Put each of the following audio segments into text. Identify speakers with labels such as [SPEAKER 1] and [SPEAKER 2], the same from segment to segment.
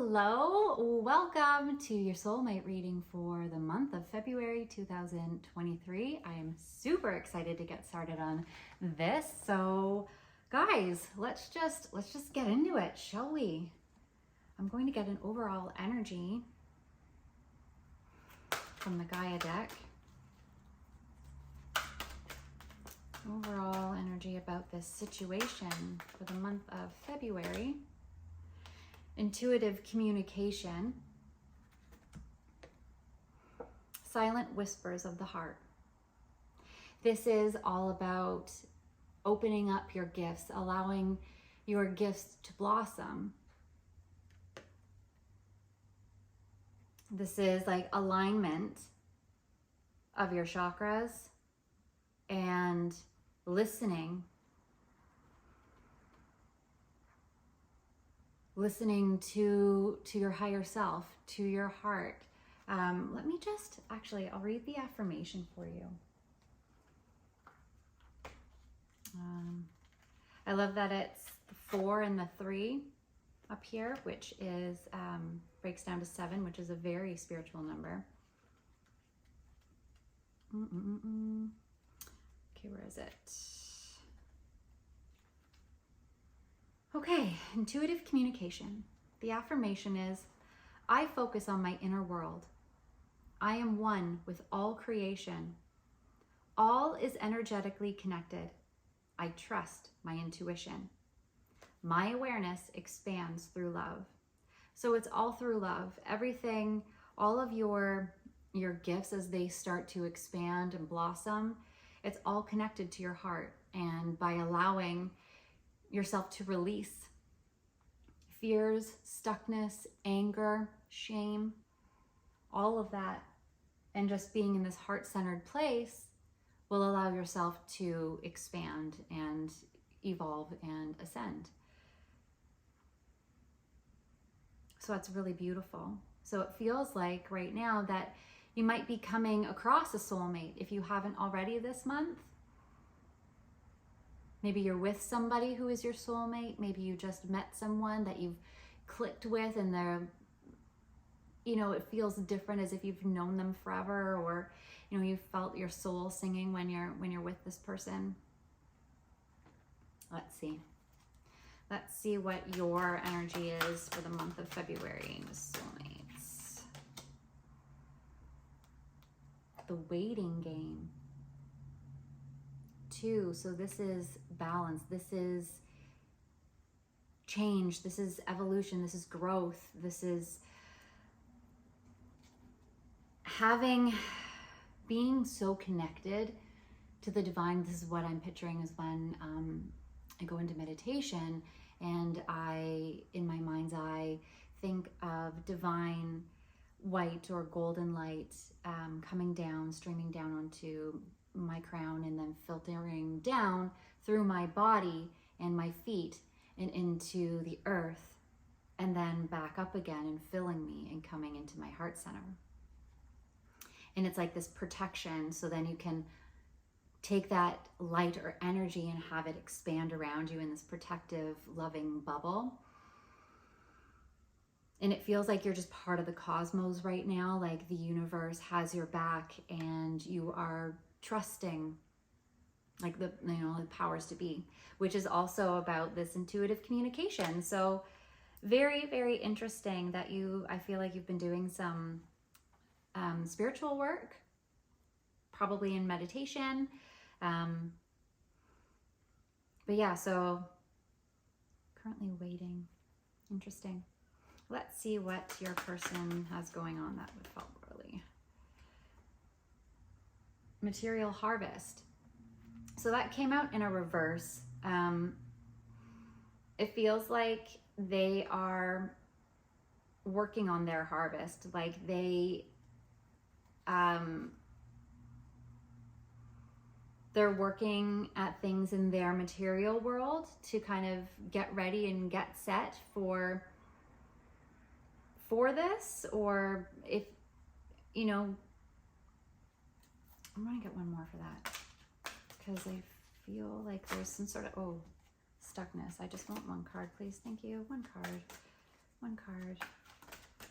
[SPEAKER 1] Hello, welcome to your soulmate reading for the month of February 2023. I am super excited to get started on this. So guys, let's just get into it, shall we? I'm going to get an overall energy from the Gaia deck. Overall energy about this situation for the month of February. Intuitive communication. Silent whispers of the heart. This is all about opening up your gifts, allowing your gifts to blossom. This is like alignment of your chakras and listening to your higher self, to your heart. Let me just, actually, I'll read the affirmation for you. I love that it's the 4 and the 3 up here, which is, breaks down to 7, which is a very spiritual number. Okay, where is it? Okay, intuitive communication. The affirmation is, I focus on my inner world. I am one with all creation. All is energetically connected. I trust my intuition. My awareness expands through love. So it's all through love. Everything, all of your gifts as they start to expand and blossom, it's all connected to your heart. And by allowing yourself to release fears, stuckness, anger, shame, all of that, and just being in this heart-centered place will allow yourself to expand and evolve and ascend. So it's really beautiful. So it feels like right now that you might be coming across a soulmate if you haven't already this month. Maybe you're with somebody who is your soulmate. Maybe you just met someone that you've clicked with and they're, it feels different as if you've known them forever, or, you felt your soul singing when you're with this person. Let's see. Let's see what your energy is for the month of February, soulmates. The waiting game. 2, so this is balance, this is change, this is evolution, this is growth, this is being so connected to the divine. This is what I'm picturing is when I go into meditation and in my mind's eye, think of divine white or golden light coming down, streaming down onto my crown and then filtering down through my body and my feet and into the earth, and then back up again and filling me and coming into my heart center. And it's like this protection, so then you can take that light or energy and have it expand around you in this protective, loving bubble. And it feels like you're just part of the cosmos right now, like the universe has your back and you are trusting like the powers to be, which is also about this intuitive communication. So very, very interesting that I feel like you've been doing some spiritual work, probably in meditation. But yeah, so currently waiting. Interesting. Let's see what your person has going on that would felt really. Material harvest. So that came out in a reverse. It feels like they are working on their harvest. Like they're working at things in their material world to kind of get ready and get set for this, or if, I'm going to get one more for that because I feel like there's some sort of, stuckness. I just want one card, please. Thank you. One card.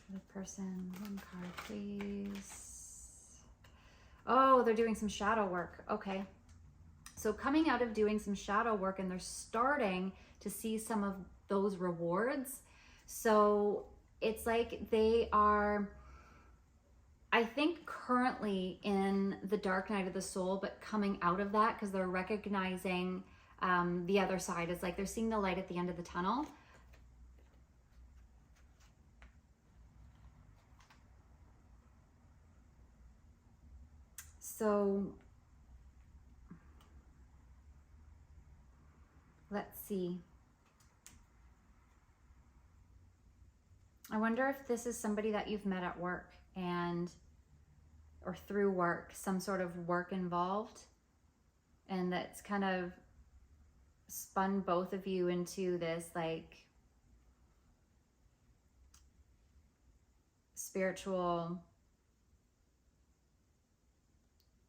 [SPEAKER 1] For the person, one card, please. Oh, they're doing some shadow work. Okay. So coming out of doing some shadow work, and they're starting to see some of those rewards. So it's like they are, I think, currently in the dark night of the soul, but coming out of that because they're recognizing the other side. It's like they're seeing the light at the end of the tunnel. So let's see. I wonder if this is somebody that you've met at work or through work, some sort of work involved, and that's kind of spun both of you into this like spiritual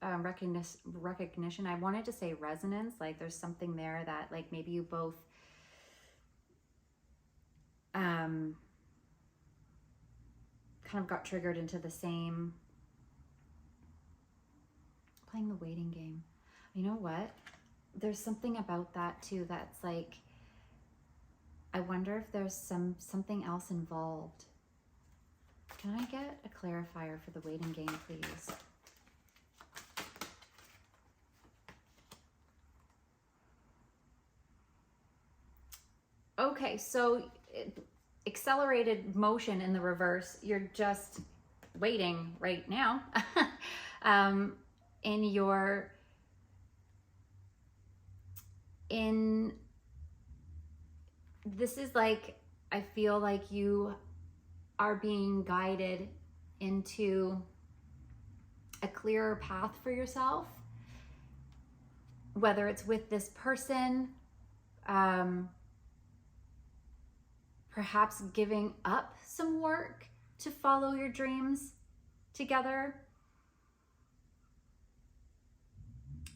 [SPEAKER 1] recognition. I wanted to say resonance, like there's something there that like maybe you both kind of got triggered into the same, playing the waiting game. You know what? There's something about that too that's like, I wonder if there's something else involved. Can I get a clarifier for the waiting game, please? Okay, so accelerated motion in the reverse. You're just waiting right now. This is like, I feel like you are being guided into a clearer path for yourself, whether it's with this person, perhaps giving up some work to follow your dreams together.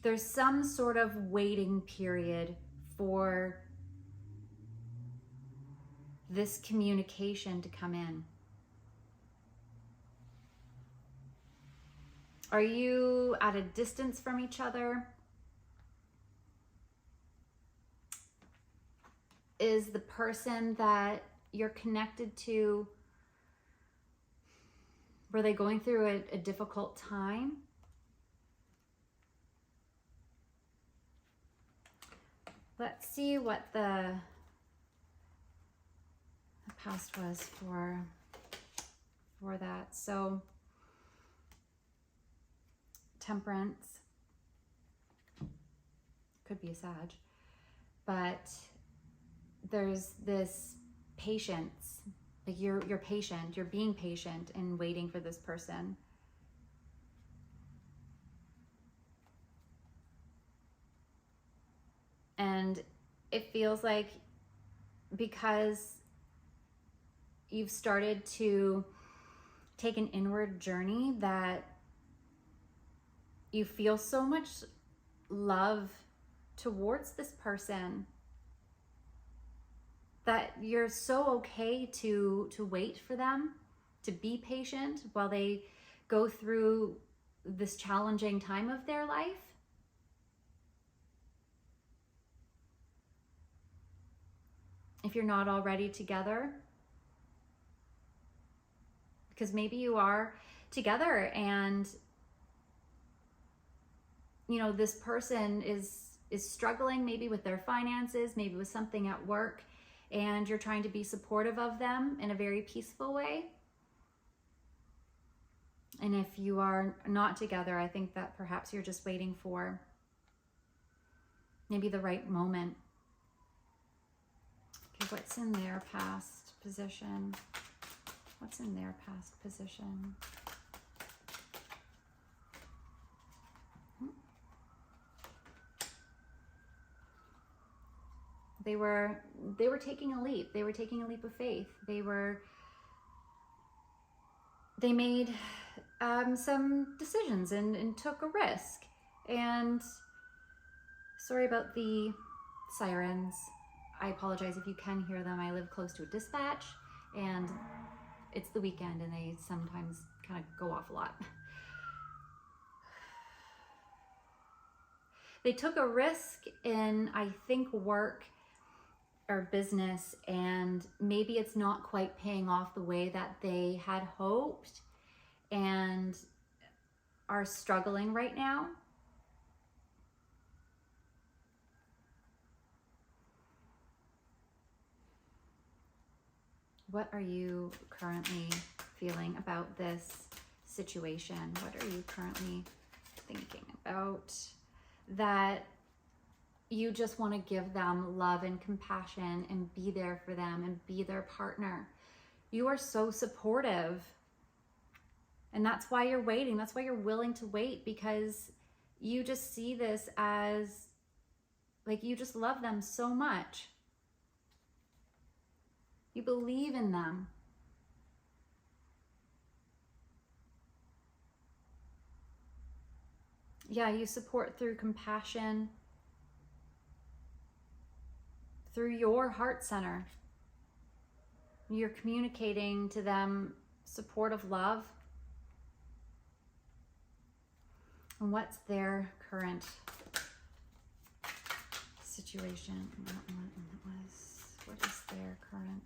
[SPEAKER 1] There's some sort of waiting period for this communication to come in. Are you at a distance from each other? Is the person that you're connected to, were they going through a difficult time? Let's see what the past was for that. So Temperance, could be a Sag, but there's this patience, like you're patient, you're being patient and waiting for this person. And it feels like because you've started to take an inward journey that you feel so much love towards this person that you're so okay to wait for them, to be patient while they go through this challenging time of their life. If you're not already together, because maybe you are together and you know this person is struggling maybe with their finances, maybe with something at work, and you're trying to be supportive of them in a very peaceful way. And if you are not together, I think that perhaps you're just waiting for maybe the right moment. Okay, what's in their past position? What's in their past position? They were taking a leap. They were taking a leap of faith. They made some decisions and took a risk. And sorry about the sirens. I apologize if you can hear them. I live close to a dispatch, and it's the weekend and they sometimes kind of go off a lot. They took a risk in, I think, work or business, and maybe it's not quite paying off the way that they had hoped and are struggling right now. What are you currently feeling about this situation? What are you currently thinking about that you just want to give them love and compassion and be there for them and be their partner? You are so supportive. And that's why you're waiting. That's why you're willing to wait, because you just see this as like you just love them so much. You believe in them. Yeah, you support through compassion, through your heart center. You're communicating to them supportive love. And what's their current situation? What is their current?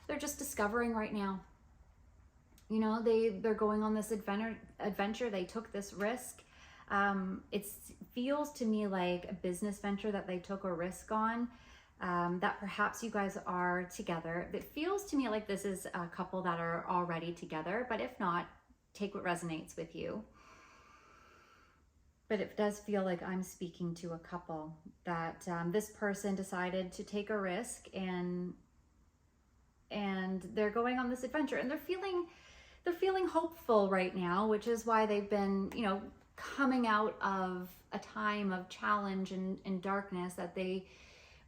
[SPEAKER 1] They're just discovering right now. You know, they're going on this adventure. They took this risk. It feels to me like a business venture that they took a risk on, that perhaps you guys are together. It feels to me like this is a couple that are already together, but if not, take what resonates with you. But it does feel like I'm speaking to a couple that this person decided to take a risk, and they're going on this adventure, and they're feeling hopeful right now, which is why they've been, you know, coming out of a time of challenge and darkness, that they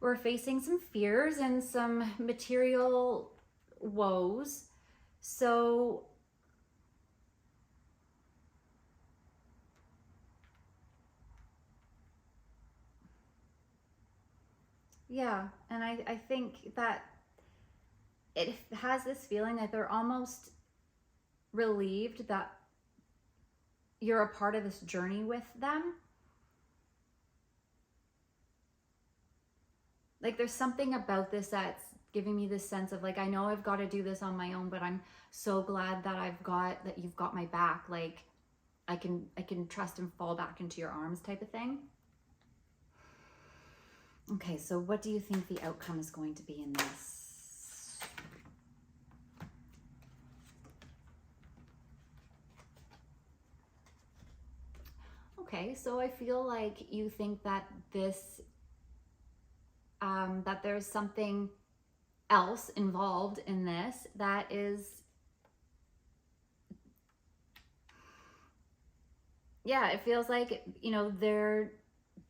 [SPEAKER 1] were facing some fears and some material woes. So yeah, and I think that it has this feeling that they're almost relieved that you're a part of this journey with them. Like there's something about this that's giving me this sense of like, I know I've got to do this on my own, but I'm so glad that you've got my back. Like I can trust and fall back into your arms type of thing. Okay, so what do you think the outcome is going to be in this? Okay, so I feel like you think that this, that there's something else involved in this that is, yeah, it feels like, you know,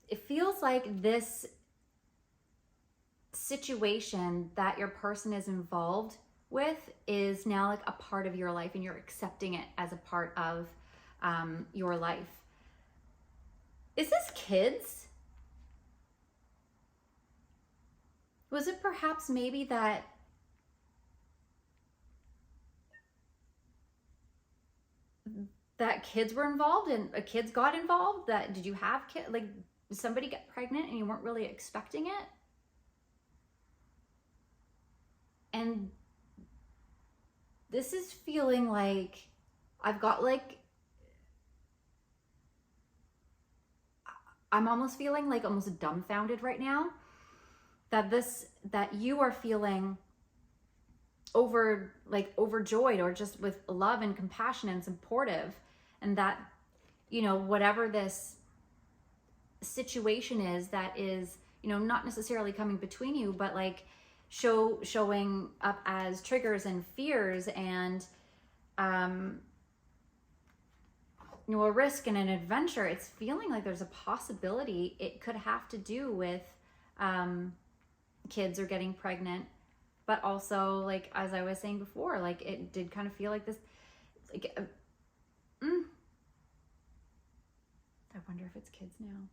[SPEAKER 1] it feels like this situation that your person is involved with is now like a part of your life, and you're accepting it as a part of your life. Is this kids? Was it perhaps maybe that kids were involved and kids got involved? Did you have kids? Like, did somebody get pregnant and you weren't really expecting it? And this is feeling like I've got like, I'm almost feeling like almost dumbfounded right now that you are feeling overjoyed, or just with love and compassion and supportive, and that, you know, whatever this situation is that is, you know, not necessarily coming between you, but like showing up as triggers and fears and you know, a risk and an adventure. It's feeling like there's a possibility it could have to do with kids or getting pregnant, but also, like, as I was saying before, like it did kind of feel like this, like, I wonder if it's kids now.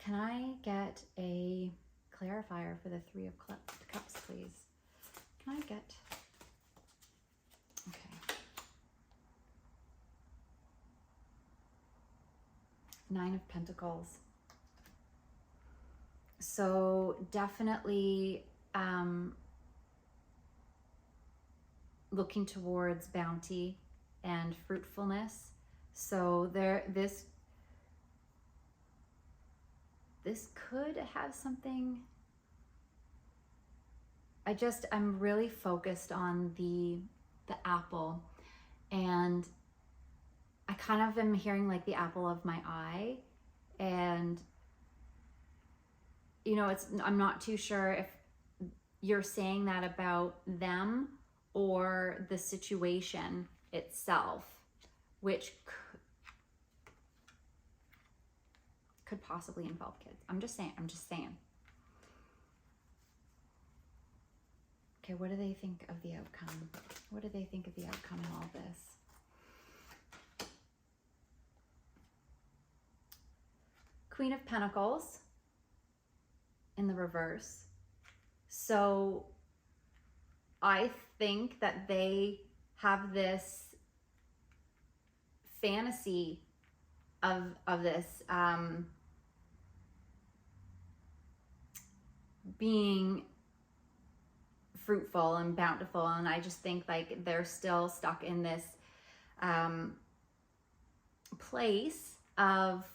[SPEAKER 1] Can I get a clarifier for the Three of Cups, please? Can I get... Okay. Nine of Pentacles. So definitely looking towards bounty and fruitfulness. So this could have something. I'm really focused on the apple, and I kind of am hearing like the apple of my eye, and you know, I'm not too sure if you're saying that about them or the situation itself, which could possibly involve kids. I'm just saying. Okay, what do they think of the outcome? What do they think of the outcome in all this? Queen of Pentacles in the reverse. So I think that they have this fantasy of this being fruitful and bountiful, and I just think like they're still stuck in this place of,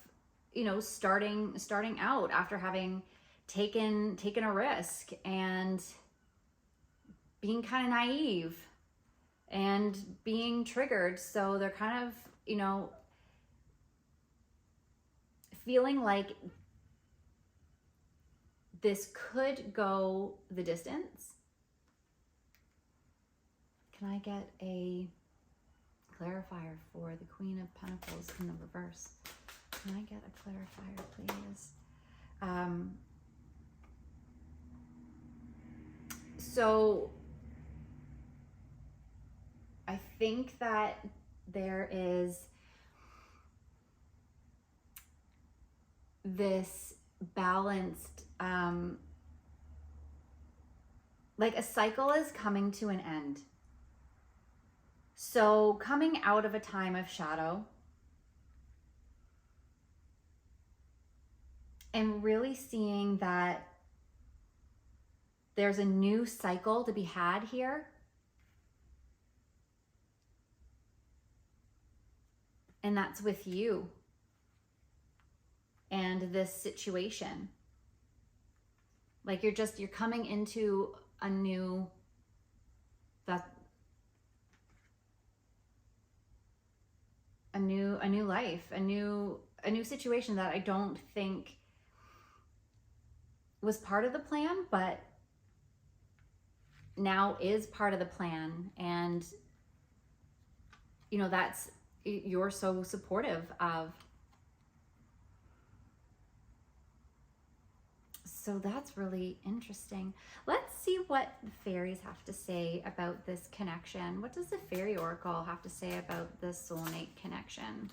[SPEAKER 1] you know, starting out after having taken a risk and being kind of naive and being triggered. So they're kind of, you know, feeling like this could go the distance. Can I get a clarifier for the Queen of Pentacles in the reverse? Can I get a clarifier, please? So I think that there is this balanced, like a cycle is coming to an end. So coming out of a time of shadow and really seeing that there's a new cycle to be had here. And that's with you and this situation. Like you're coming into a new, a new life, a new situation that I don't think was part of the plan, but now is part of the plan. And you know, you're so supportive of. So that's really interesting. Let's see what the fairies have to say about this connection. What does the fairy oracle have to say about this soulmate connection?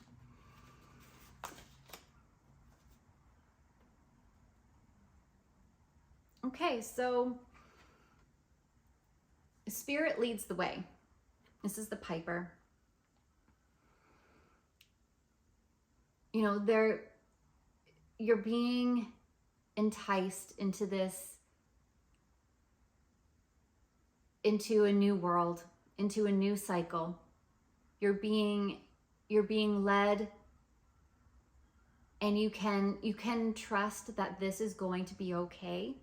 [SPEAKER 1] Okay, so Spirit leads the way. This is the Piper. You know, you're being enticed into a new world, into a new cycle. You're being led, and you can trust that this is going to be okay.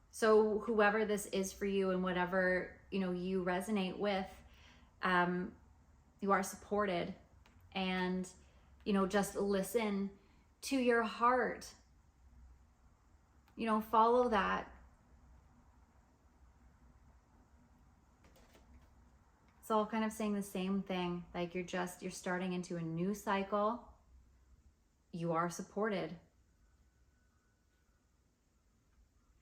[SPEAKER 1] So whoever this is for you and whatever, you know, you resonate with, you are supported. And you know, just listen to your heart. You know, follow that. It's all kind of saying the same thing. Like you're starting into a new cycle. You are supported.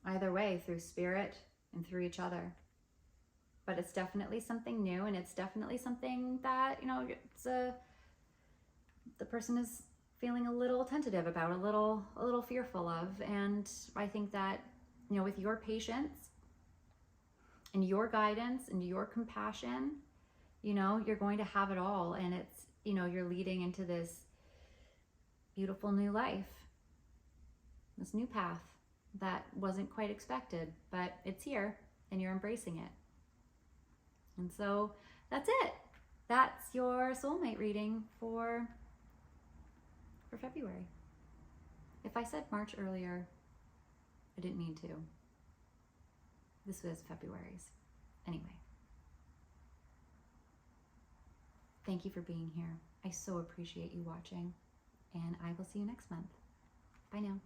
[SPEAKER 1] Either way, through Spirit and through each other. But it's definitely something new, and it's definitely something that, you know, the person is feeling a little tentative about, a little fearful of. And I think that, you know, with your patience and your guidance and your compassion, you know, you're going to have it all. And it's, you know, you're leading into this beautiful new life, this new path that wasn't quite expected, but it's here and you're embracing it. And so that's it. That's your soulmate reading for February. If I said March earlier, I didn't mean to. This was February's. Anyway. Thank you for being here. I so appreciate you watching, and I will see you next month. Bye now.